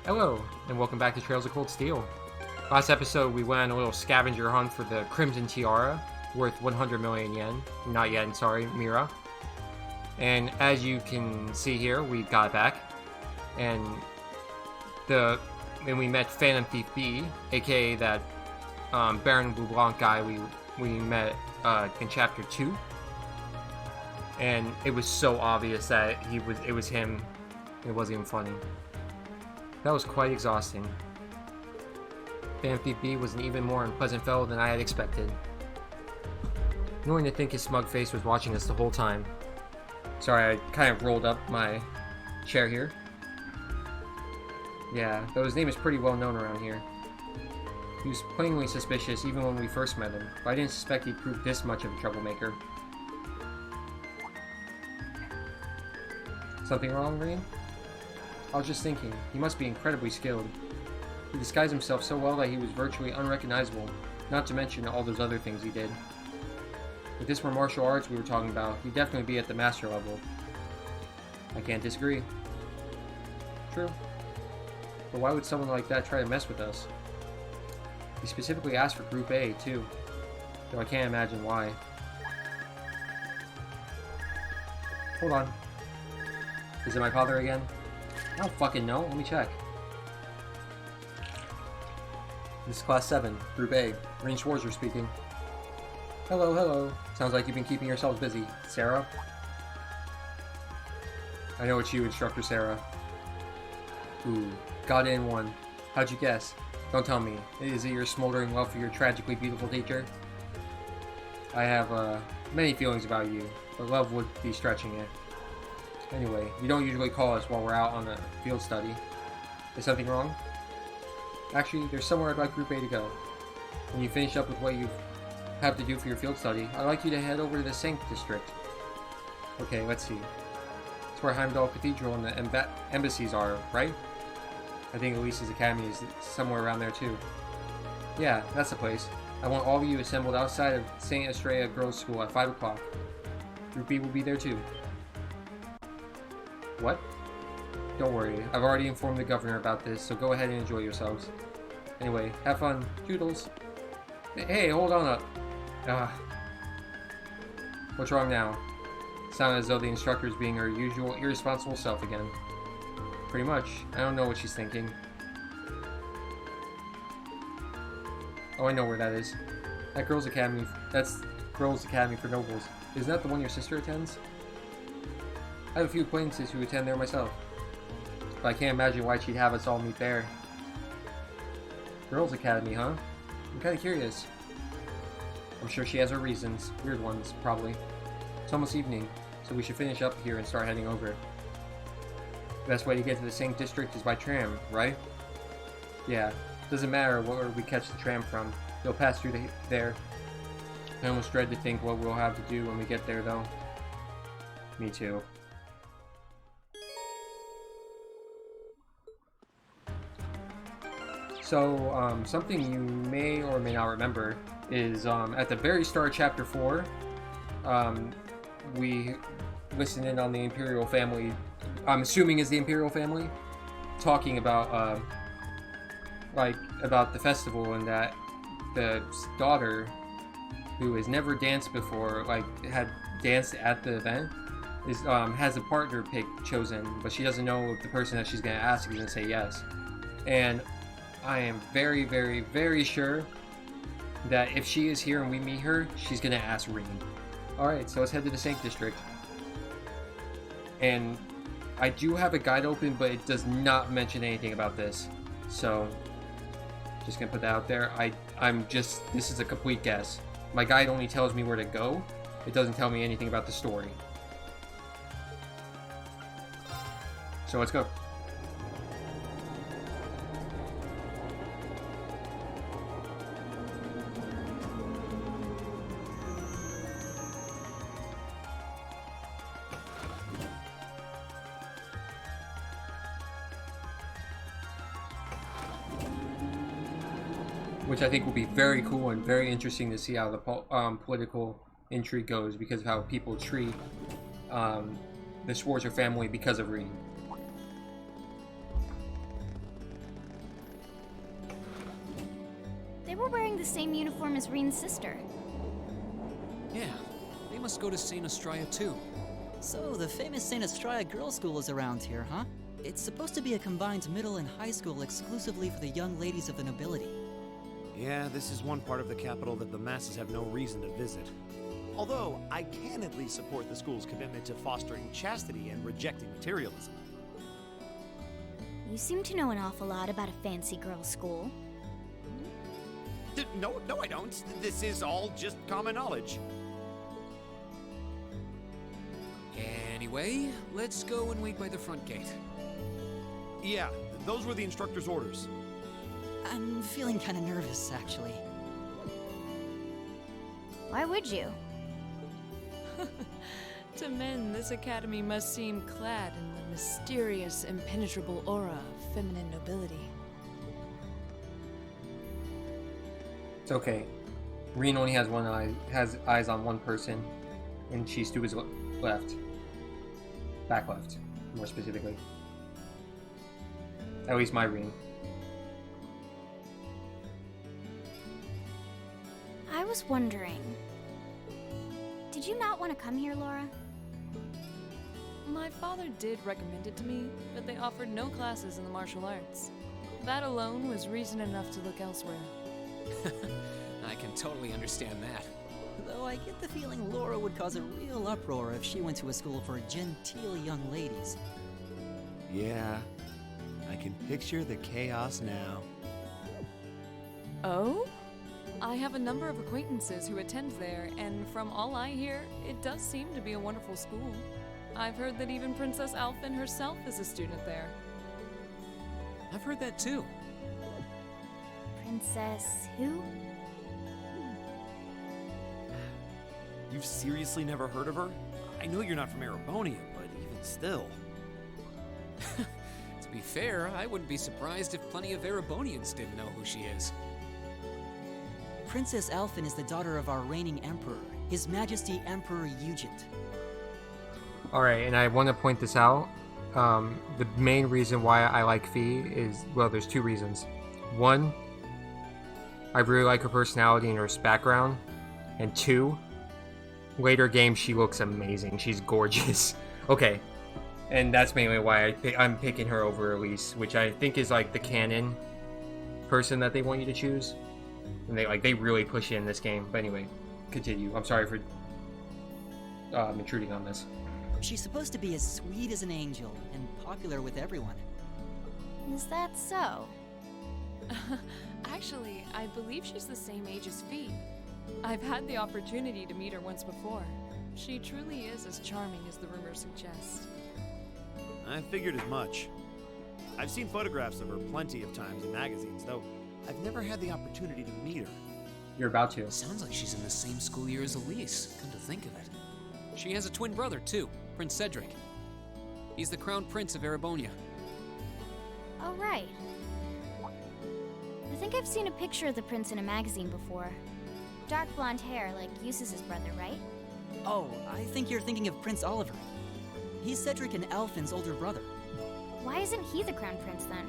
Hello, and welcome back to Trails of Cold Steel. Last episode, we went on a little scavenger hunt for the Crimson Tiara, worth 100 million yen. Not yen, sorry, Mira. And as you can see here, we got it back. And we met Phantom Thief B, aka that Baron Blue Blanc guy we met in Chapter 2. And it was so obvious that it was him. It wasn't even funny. That was quite exhausting. Phantom Thief B was an even more unpleasant fellow than I had expected. Knowing to think his smug face was watching us the whole time. Sorry, I kind of rolled up my chair here. Yeah, though his name is pretty well known around here. He was plainly suspicious even when we first met him, but I didn't suspect he'd prove this much of a troublemaker. Something wrong, Rain? I was just thinking, he must be incredibly skilled. He disguised himself so well that he was virtually unrecognizable, not to mention all those other things he did. If this were martial arts we were talking about, he'd definitely be at the master level. I can't disagree. True. But why would someone like that try to mess with us? He specifically asked for Group A, too. Though I can't imagine why. Hold on. Is it my father again? I don't fucking know. Let me check. This is Class 7, Group A. Rain Schwarzer speaking. Hello, hello. Sounds like you've been keeping yourselves busy. Sarah? I know it's you, Instructor Sarah. Ooh, got in one. How'd you guess? Don't tell me. Is it your smoldering love for your tragically beautiful teacher? I have, many feelings about you, but love would be stretching it. Anyway, you don't usually call us while we're out on a field study. Is something wrong? Actually, there's somewhere I'd like Group A to go. When you finish up with what you have to do for your field study, I'd like you to head over to the Sank District. Okay, let's see. It's where Heimdall Cathedral and the embassies are, right? I think Elise's Academy is somewhere around there too. Yeah, that's the place. I want all of you assembled outside of St. Estrella Girls' School at 5 o'clock. Group B will be there too. What? Don't worry, I've already informed the governor about this, so go ahead and enjoy yourselves. Anyway, have fun. Toodles. Hey, hold on up. What's wrong now? Sounded as though the instructor's being her usual irresponsible self again. Pretty much. I don't know what she's thinking. Oh, I know where that is. That's Girls' Academy for Nobles. Isn't that the one your sister attends? I have a few acquaintances who attend there myself. But I can't imagine why she'd have us all meet there. Girls' Academy, huh? I'm kinda curious. I'm sure she has her reasons. Weird ones, probably. It's almost evening, so we should finish up here and start heading over. The best way to get to the Sank District is by tram, right? Yeah. Doesn't matter where we catch the tram from. They'll pass through there. I almost dread to think what we'll have to do when we get there, though. Me too. So, something you may or may not remember is, at the very start of Chapter 4, we listened in on the Imperial family, I'm assuming is the Imperial family, talking about, about the festival, and that the daughter, who has never danced before, had danced at the event, has a partner chosen, but she doesn't know if the person that she's going to ask is going to say yes. And I am very, very, very sure that if she is here and we meet her, she's going to ask Ring. Alright, so let's head to the Sank District. And I do have a guide open, but it does not mention anything about this. So, just going to put that out there. This is a complete guess. My guide only tells me where to go. It doesn't tell me anything about the story. So let's go. Which I think will be very cool and very interesting to see how the political intrigue goes, because of how people treat the Schwarzer family because of Reed. were wearing the same uniform as Reen's sister. Yeah, they must go to St. Estrella too. So, the famous St. Estrella Girls' School is around here, huh? It's supposed to be a combined middle and high school exclusively for the young ladies of the nobility. Yeah, this is one part of the capital that the masses have no reason to visit. Although, I can at least support the school's commitment to fostering chastity and rejecting materialism. You seem to know an awful lot about a fancy girls' school. No, I don't. This is all just common knowledge. Anyway, let's go and wait by the front gate. Yeah, those were the instructor's orders. I'm feeling kinda nervous, actually. Why would you? To men, this academy must seem clad in the mysterious, impenetrable aura of feminine nobility. It's okay. Reen only has one eye, has eyes on one person, and she's to his left. Back left, more specifically. At least my Reen. I was wondering, did you not want to come here, Laura? My father did recommend it to me, but they offered no classes in the martial arts. That alone was reason enough to look elsewhere. I can totally understand that. Though I get the feeling Laura would cause a real uproar if she went to a school for genteel young ladies. Yeah, I can picture the chaos now. Oh? I have a number of acquaintances who attend there, and from all I hear, it does seem to be a wonderful school. I've heard that even Princess Alphen herself is a student there. I've heard that too. Princess who? You've seriously never heard of her? I know you're not from Erebonia, but even still. To be fair, I wouldn't be surprised if plenty of Erebonians didn't know who she is. Princess Alphen is the daughter of our reigning emperor, His Majesty Emperor Ugent. Alright, and I want to point this out. The main reason why I like Fee is, well, there's two reasons. One, I really like her personality and her background. And two, later games she looks amazing. She's gorgeous. Okay, and that's mainly why I'm picking her over Elise, which I think is like the canon person that they want you to choose. And they really push it in this game. But anyway, continue. I'm sorry for intruding on this. She's supposed to be as sweet as an angel and popular with everyone. Is that so? Actually, I believe she's the same age as Fee. I've had the opportunity to meet her once before. She truly is as charming as the rumors suggest. I figured as much. I've seen photographs of her plenty of times in magazines, though I've never had the opportunity to meet her. You're about to. Sounds like she's in the same school year as Elise, come to think of it. She has a twin brother, too, Prince Cedric. He's the crown prince of Erebonia. Oh, right. I think I've seen a picture of the prince in a magazine before. Dark blonde hair, like Eustace's brother, right? Oh, I think you're thinking of Prince Oliver. He's Cedric and Alphen's older brother. Why isn't he the crown prince then?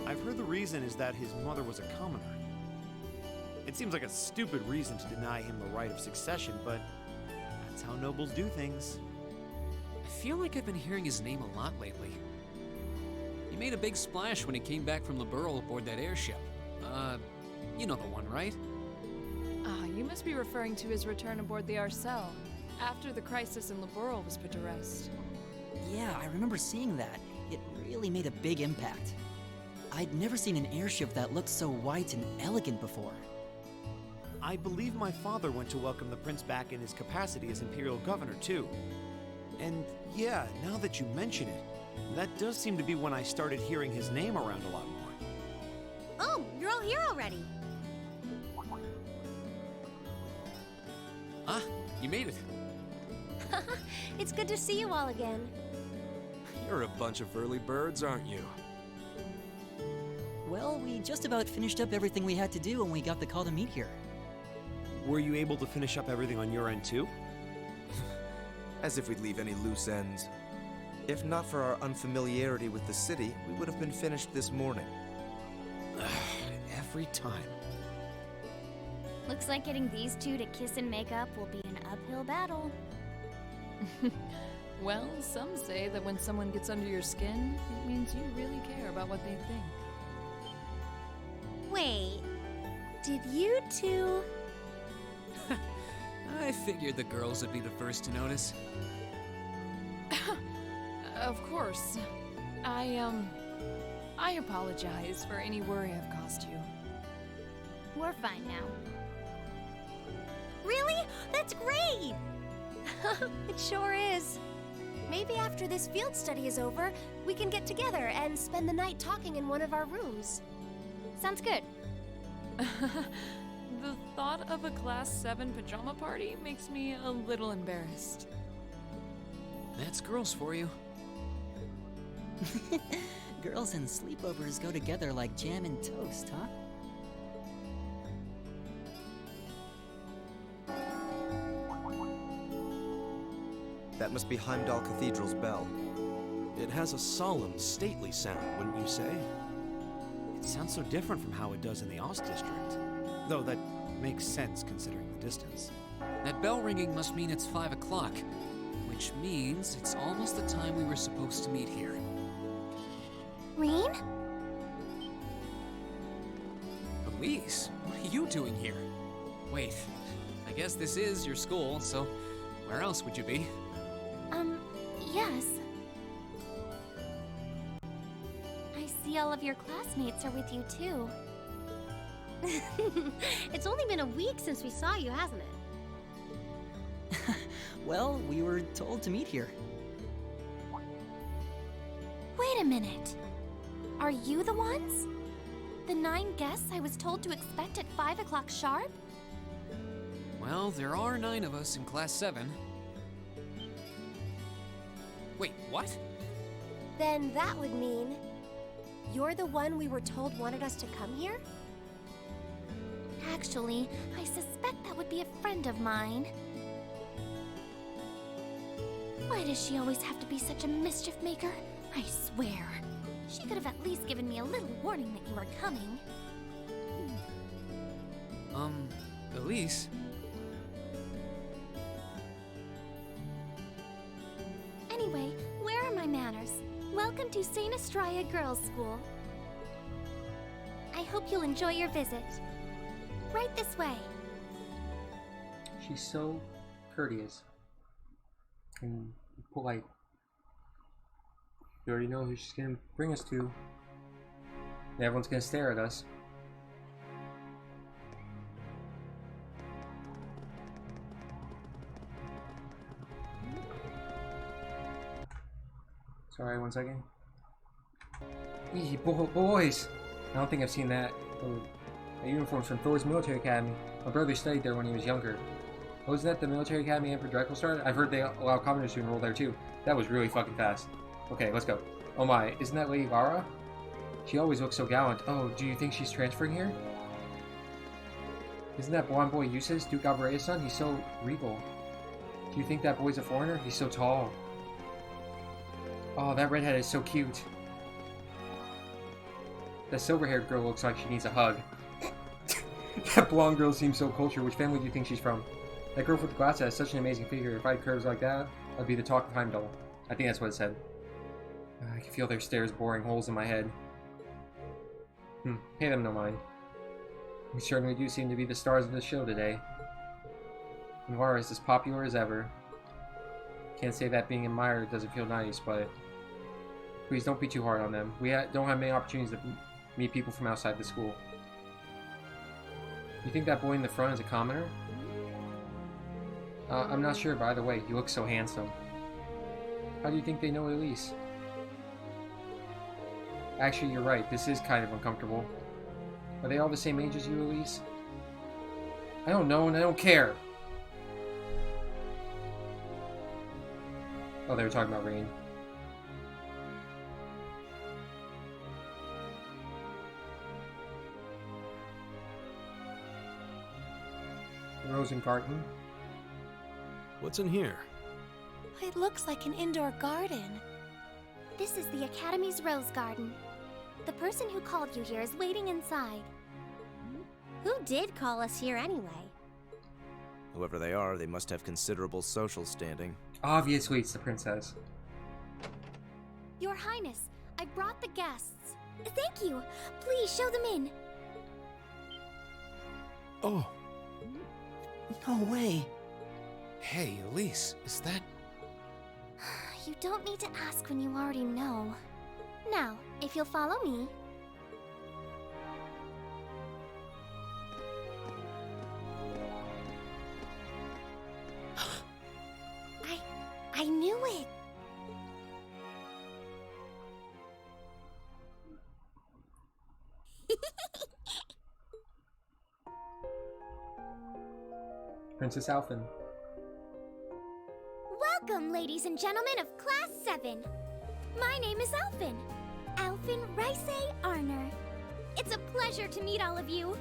I've heard the reason is that his mother was a commoner. It seems like a stupid reason to deny him the right of succession, but that's how nobles do things. I feel like I've been hearing his name a lot lately. He made a big splash when he came back from Liberl aboard that airship. You know the one, right? Ah, you must be referring to his return aboard the Arcel, after the crisis in Liberl was put to rest. Yeah, I remember seeing that. It really made a big impact. I'd never seen an airship that looked so white and elegant before. I believe my father went to welcome the prince back in his capacity as imperial governor, too. And yeah, now that you mention it, that does seem to be when I started hearing his name around a lot more. Oh, you're all here already. Ah, you made it. It's good to see you all again. You're a bunch of early birds, aren't you? Well, we just about finished up everything we had to do when we got the call to meet here. Were you able to finish up everything on your end, too? As if we'd leave any loose ends. If not for our unfamiliarity with the city, we would have been finished this morning. Every time. Looks like getting these two to kiss and make up will be an uphill battle. Well, some say that when someone gets under your skin, it means you really care about what they think. Wait, did you two... I figured the girls would be the first to notice. Of course. I apologize for any worry I've caused you. We're fine now. Really? That's great! It sure is. Maybe after this field study is over, we can get together and spend the night talking in one of our rooms. Sounds good. The thought of a Class 7 pajama party makes me a little embarrassed. That's girls for you. Girls and sleepovers go together like jam and toast, huh? That must be Heimdall Cathedral's bell. It has a solemn, stately sound, wouldn't you say? It sounds so different from how it does in the Ost District. Though that makes sense considering the distance. That bell ringing must mean it's 5 o'clock, which means it's almost the time we were supposed to meet here. Reen? Elise, what are you doing here? Wait, I guess this is your school, so where else would you be? Yes. I see all of your classmates are with you too. It's only been a week since we saw you, hasn't it? Well, we were told to meet here. Wait a minute. Are you the ones? The 9 guests I was told to expect at 5 o'clock sharp? Well, there are 9 of us in Class 7. Wait, what? Then that would mean you're the one we were told wanted us to come here? Actually, I suspect that would be a friend of mine. Why does she always have to be such a mischief maker? I swear. She could have at least given me a little warning that you were coming. Elise? Anyway, where are my manners? Welcome to St. Estrella Girls' School. I hope you'll enjoy your visit. Right this way. She's so courteous and polite. You already know who she's gonna bring us to. And everyone's gonna stare at us. Sorry, one second. Eee, boys! I don't think I've seen that. A uniform from Thor's military academy. My brother studied there when he was younger. Wasn't that the military academy Emperor Drekel started? I've heard they allow commoners to enroll there too. That was really fucking fast. Okay, let's go. Oh my, isn't that Lady Lara? She always looks so gallant. Oh, do you think she's transferring here? Isn't that blonde boy Eustace, Duke Alvarea's son? He's so regal. Do you think that boy's a foreigner? He's so tall. Oh, that redhead is so cute. That silver-haired girl looks like she needs a hug. That blonde girl seems so cultured. Which family do you think she's from? That girl with the glasses has such an amazing figure. If I had curves like that, I'd be the talk of Heimdall. I think that's what it said. I can feel their stares boring holes in my head. Pay them no mind. We certainly do seem to be the stars of the show today. And Lara is as popular as ever. Can't say that being admired doesn't feel nice, but please don't be too hard on them. We don't have many opportunities to meet people from outside the school. You think that boy in the front is a commoner? I'm not sure, but either way, he looks so handsome. How do you think they know Elise? Actually, you're right. This is kind of uncomfortable. Are they all the same age as you, Elise? I don't know, and I don't care. Oh, they were talking about Rain. Rosengarten. What's in here? It looks like an indoor garden. This is the Academy's Rose Garden. The person who called you here is waiting inside. Who did call us here anyway? Whoever they are, they must have considerable social standing. Obviously, it's the princess. Your Highness, I brought the guests. Thank you. Please show them in. Oh, No way. Hey, Elise, is that... You don't need to ask when you already know. Now, if you'll follow me. I knew it. Princess Alphen. Welcome, ladies and gentlemen of Class 7. My name is Alphen. Alphen Rice Arner. It's a pleasure to meet all of you.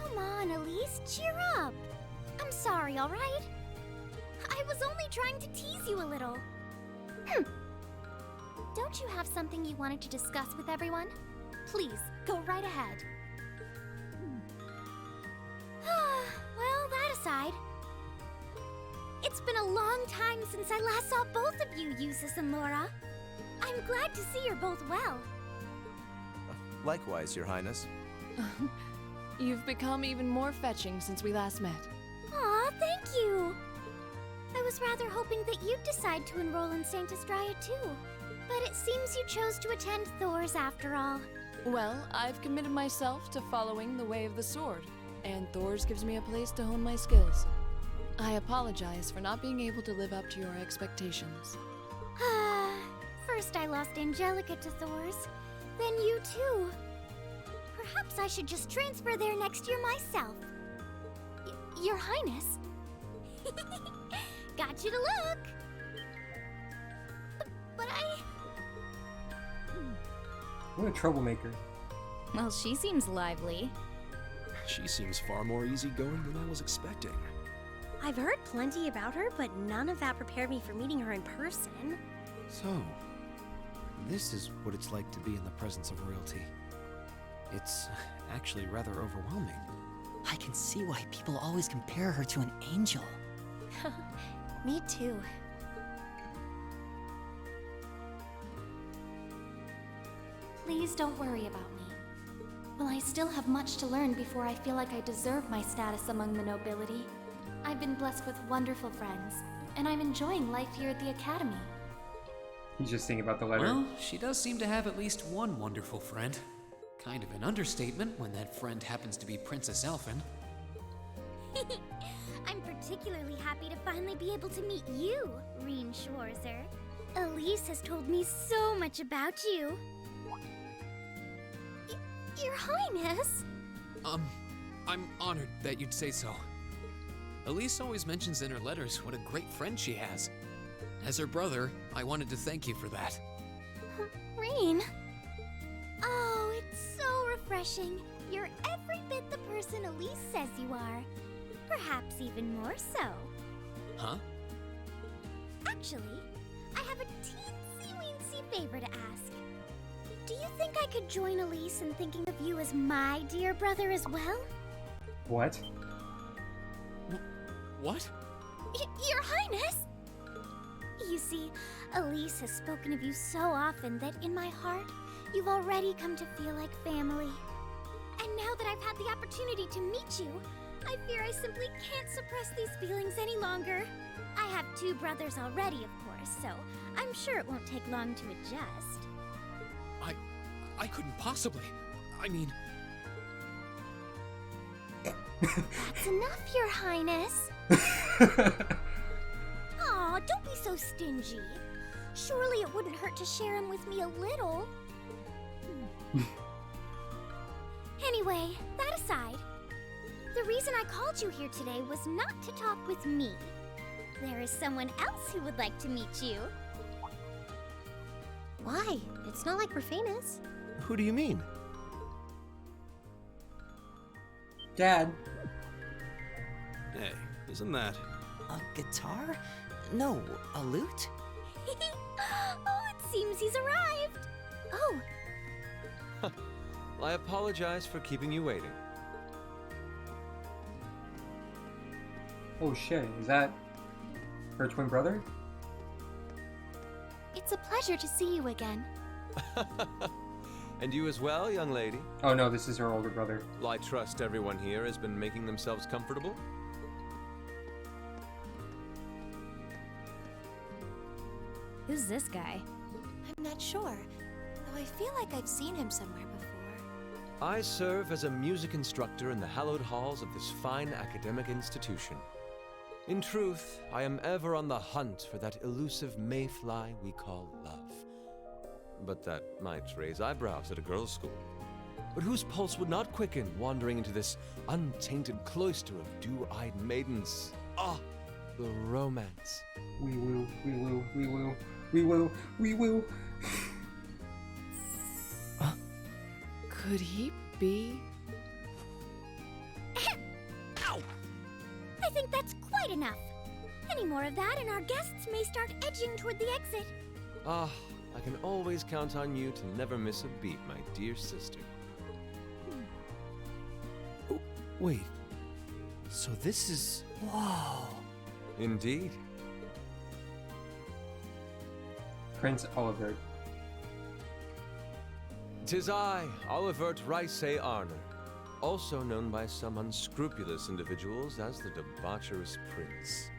Come on, Elise, cheer up. I'm sorry, all right? I was only trying to tease you a little. Don't you have something you wanted to discuss with everyone? Please, go right ahead. Well, that aside, it's been a long time since I last saw both of you, Eustace and Laura. I'm glad to see you're both well. Likewise, Your Highness. You've become even more fetching since we last met. Aw, thank you! I was rather hoping that you'd decide to enroll in Saint Estrella too. But it seems you chose to attend Thor's after all. Well, I've committed myself to following the way of the sword, and Thor's gives me a place to hone my skills. I apologize for not being able to live up to your expectations. First I lost Angelica to Thor's, then you too. Perhaps I should just transfer there next year myself. Your Highness. Got you to look. But I... What a troublemaker. Well, she seems lively. She seems far more easygoing than I was expecting. I've heard plenty about her, but none of that prepared me for meeting her in person. so this is what it's like to be in the presence of royalty. It's actually rather overwhelming. I can see why people always compare her to an angel. Me too. Please don't worry about me. While I still have much to learn before I feel like I deserve my status among the nobility, I've been blessed with wonderful friends, and I'm enjoying life here at the Academy. He's just thinking about the letter. Well, she does seem to have at least one wonderful friend. Kind of an understatement when that friend happens to be Princess Alphen. I'm particularly happy to finally be able to meet you, Reen Schwarzer. Elise has told me so much about you. Your Highness? I'm honored that you'd say so. Elise always mentions in her letters what a great friend she has. As her brother, I wanted to thank you for that. Reen? Oh, it's so refreshing. You're every bit the person Elise says you are. Perhaps even more so. Huh? Actually, I have a teensy-weensy favor to ask. Do you think I could join Elise in thinking of you as my dear brother as well? What? What? Your Highness! You see, Elise has spoken of you so often that in my heart, you've already come to feel like family. And now that I've had the opportunity to meet you, I fear I simply can't suppress these feelings any longer. I have 2 brothers already, of course, so I'm sure it won't take long to adjust. I couldn't possibly. I mean... That's enough, Your Highness. Aw, don't be so stingy. Surely it wouldn't hurt to share him with me a little. Anyway, that aside, the reason I called you here today was not to talk with me. There is someone else who would like to meet you. Why? It's not like we're famous. Who do you mean? Dad. Hey, isn't that? A guitar? No, a lute? Oh, it seems he's arrived. Oh, I apologize for keeping you waiting. Oh shit, is that her twin brother? It's a pleasure to see you again. And you as well, young lady. Oh no, this is her older brother. Well, I trust everyone here has been making themselves comfortable. Who's this guy? I'm not sure, though I feel like I've seen him somewhere before. I serve as a music instructor in the hallowed halls of this fine academic institution. In truth, I am ever on the hunt for that elusive mayfly we call love. But that might raise eyebrows at a girls' school. But whose pulse would not quicken wandering into this untainted cloister of dew-eyed maidens? Ah, the romance. We will, we will, we will, we will, we will. Could he be? Ow! I think that's quite enough. Any more of that and our guests may start edging toward the exit. Ah, I can always count on you to never miss a beat, my dear sister. Oh, wait. So this is... Whoa. Indeed. Prince Olivert. 'Tis I, Olivert Ricey Arner, also known by some unscrupulous individuals as the debaucherous prince.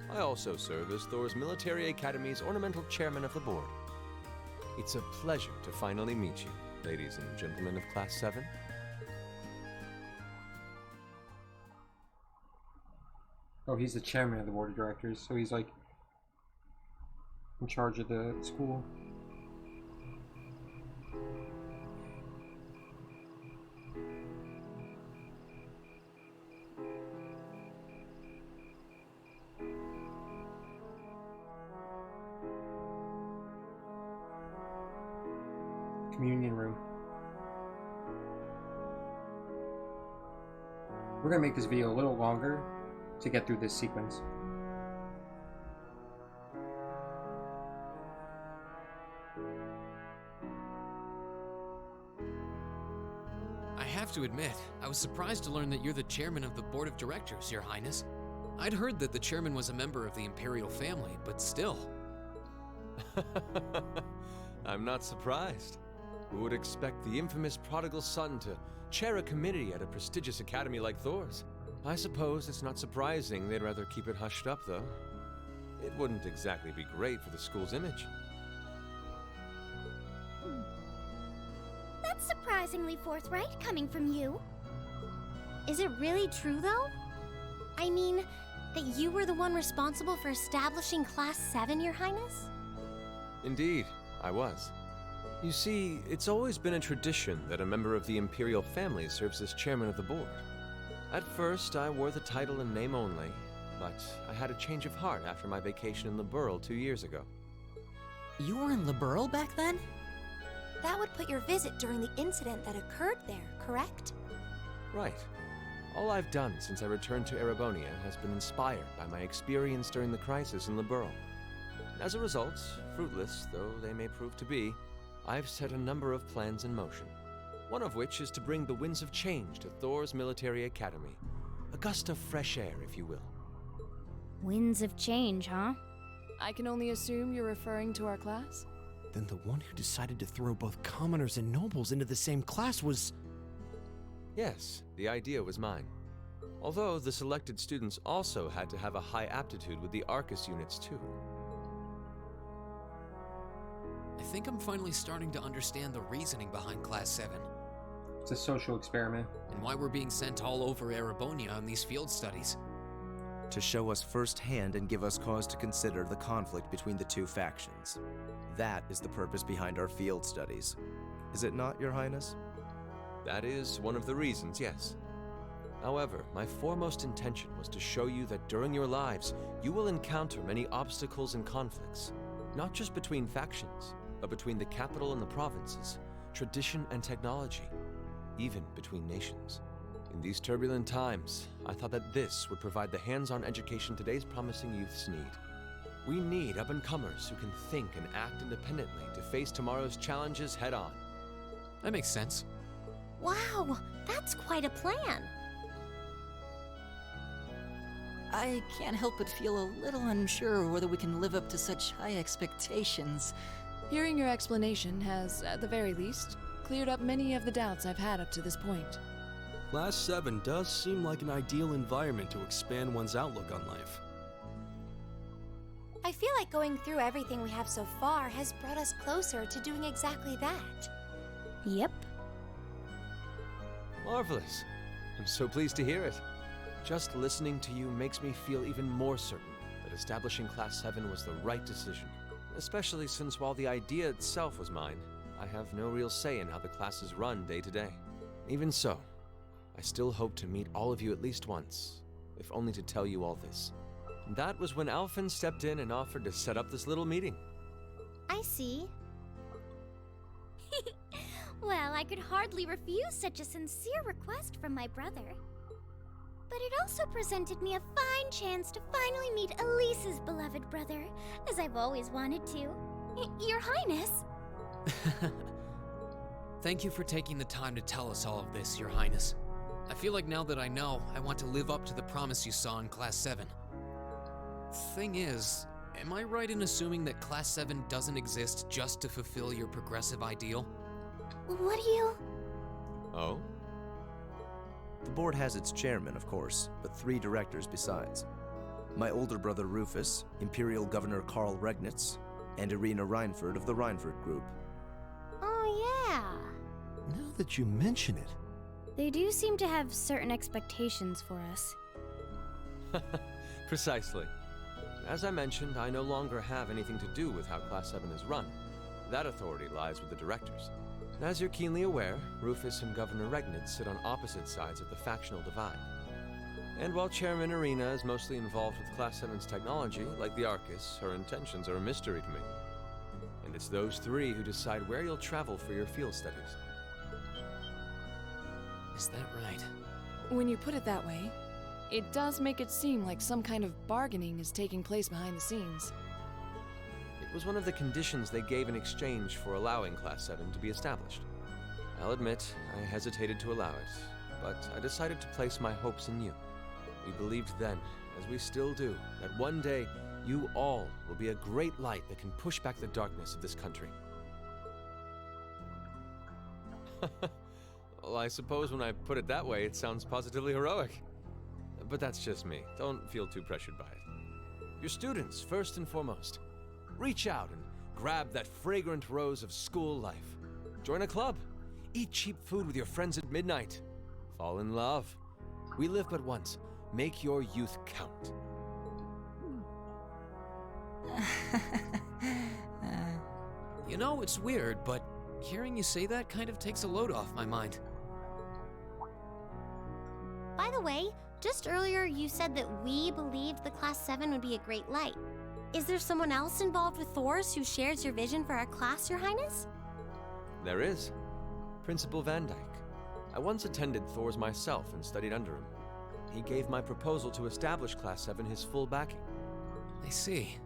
I also serve as Thor's Military Academy's ornamental chairman of the board. It's a pleasure to finally meet you, ladies and gentlemen of Class 7. Oh, he's the chairman of the board of directors, so he's like in charge of the school. Communion room. We're gonna make this video a little longer to get through this sequence. I have to admit, I was surprised to learn that you're the chairman of the board of directors, Your Highness. I'd heard that the chairman was a member of the imperial family, but still. I'm not surprised. Who would expect the infamous prodigal son to chair a committee at a prestigious academy like Thor's? I suppose it's not surprising they'd rather keep it hushed up, though. It wouldn't exactly be great for the school's image. That's surprisingly forthright coming from you. Is it really true, though? I mean, that you were the one responsible for establishing Class 7, Your Highness? Indeed, I was. You see, it's always been a tradition that a member of the imperial family serves as chairman of the board. At first, I wore the title in name only, but I had a change of heart after my vacation in Liberl 2 years ago. You were in Liberl back then? That would put your visit during the incident that occurred there, correct? Right. All I've done since I returned to Erebonia has been inspired by my experience during the crisis in Liberl. As a result, fruitless though they may prove to be, I've set a number of plans in motion. One of which is to bring the winds of change to Thor's Military Academy. A gust of fresh air, if you will. Winds of change, huh? I can only assume you're referring to our class? Then the one who decided to throw both commoners and nobles into the same class was... Yes, the idea was mine. Although the selected students also had to have a high aptitude with the Arcus units too. I think I'm finally starting to understand the reasoning behind Class 7. It's a social experiment. And why we're being sent all over Erebonia on these field studies. To show us firsthand and give us cause to consider the conflict between the two factions. That is the purpose behind our field studies. Is it not, Your Highness? That is one of the reasons, yes. However, my foremost intention was to show you that during your lives, you will encounter many obstacles and conflicts, not just between factions, but between the capital and the provinces, tradition and technology, even between nations. In these turbulent times, I thought that this would provide the hands-on education today's promising youths need. We need up-and-comers who can think and act independently to face tomorrow's challenges head-on. That makes sense. Wow, that's quite a plan. I can't help but feel a little unsure whether we can live up to such high expectations. Hearing your explanation has, at the very least, cleared up many of the doubts I've had up to this point. Class 7 does seem like an ideal environment to expand one's outlook on life. I feel like going through everything we have so far has brought us closer to doing exactly that. Yep. Marvelous. I'm so pleased to hear it. Just listening to you makes me feel even more certain that establishing Class 7 was the right decision. Especially since while the idea itself was mine, I have no real say in how the classes run day to day. Even so, I still hope to meet all of you at least once, if only to tell you all this. And that was when Alphen stepped in and offered to set up this little meeting. I see. Well, I could hardly refuse such a sincere request from my brother. But it also presented me a fine chance to finally meet Elise's beloved brother, as I've always wanted to. Your Highness! Thank you for taking the time to tell us all of this, Your Highness. I feel like now that I know, I want to live up to the promise you saw in Class 7. Thing is, am I right in assuming that Class 7 doesn't exist just to fulfill your progressive ideal? What do you... Oh? The board has its chairman, of course, but 3 directors besides. My older brother Rufus, Imperial Governor Karl Regnitz, and Irina Reinford of the Reinford Group. Oh, yeah. Now that you mention it. They do seem to have certain expectations for us. Precisely. As I mentioned, I no longer have anything to do with how Class 7 is run. That authority lies with the directors. As you're keenly aware, Rufus and Governor Regnitz sit on opposite sides of the factional divide. And while Chairman Irina is mostly involved with Class 7's technology, like the Arcus, her intentions are a mystery to me. And it's those 3 who decide where you'll travel for your field studies. Is that right? When you put it that way, it does make it seem like some kind of bargaining is taking place behind the scenes. It was one of the conditions they gave in exchange for allowing Class 7 to be established. I'll admit, I hesitated to allow it, but I decided to place my hopes in you. We believed then, as we still do, that one day, you all will be a great light that can push back the darkness of this country. Well, I suppose when I put it that way, it sounds positively heroic. But that's just me. Don't feel too pressured by it. Your students, first and foremost. Reach out and grab that fragrant rose of school life. Join a club. Eat cheap food with your friends at midnight. Fall in love. We live but once. Make your youth count. You know, it's weird, but hearing you say that kind of takes a load off my mind. By the way, just earlier you said that we believed the Class 7 would be a great light. Is there someone else involved with Thor's who shares your vision for our class, Your Highness? There is. Principal Van Dyke. I once attended Thor's myself and studied under him. He gave my proposal to establish Class 7 his full backing. I see.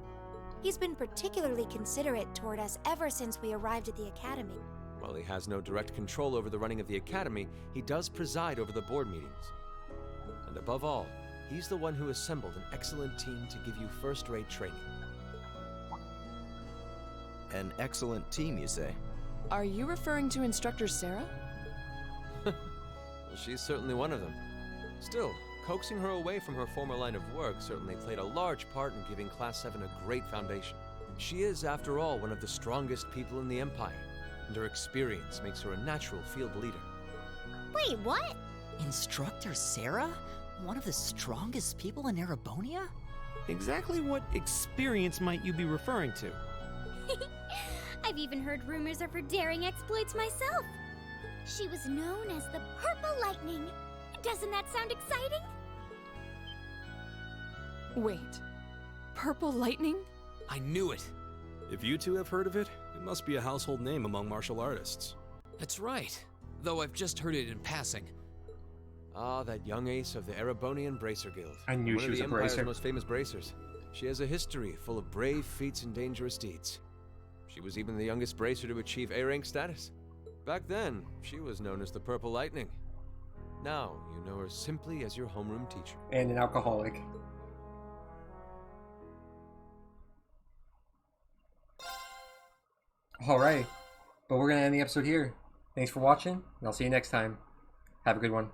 He's been particularly considerate toward us ever since we arrived at the Academy. While he has no direct control over the running of the Academy, he does preside over the board meetings. And above all, he's the one who assembled an excellent team to give you first-rate training. An excellent team, you say? Are you referring to Instructor Sarah? Well, she's certainly one of them. Still, coaxing her away from her former line of work certainly played a large part in giving Class 7 a great foundation. She is, after all, one of the strongest people in the Empire, and her experience makes her a natural field leader. Wait, what? Instructor Sarah? One of the strongest people in Erebonia? Exactly what experience might you be referring to? I've even heard rumors of her daring exploits myself. She was known as the Purple Lightning. Doesn't that sound exciting? Wait. Purple Lightning? I knew it. If you two have heard of it, it must be a household name among martial artists. That's right. Though I've just heard it in passing. Ah, that young ace of the Erebonian Bracer Guild. I knew One she of was the a Empire's bracer. most famous bracers. She has a history full of brave feats and dangerous deeds. She was even the youngest bracer to achieve A-rank status. Back then, she was known as the Purple Lightning. Now, you know her simply as your homeroom teacher. And an alcoholic. Alright, but we're gonna end the episode here. Thanks for watching, and I'll see you next time. Have a good one.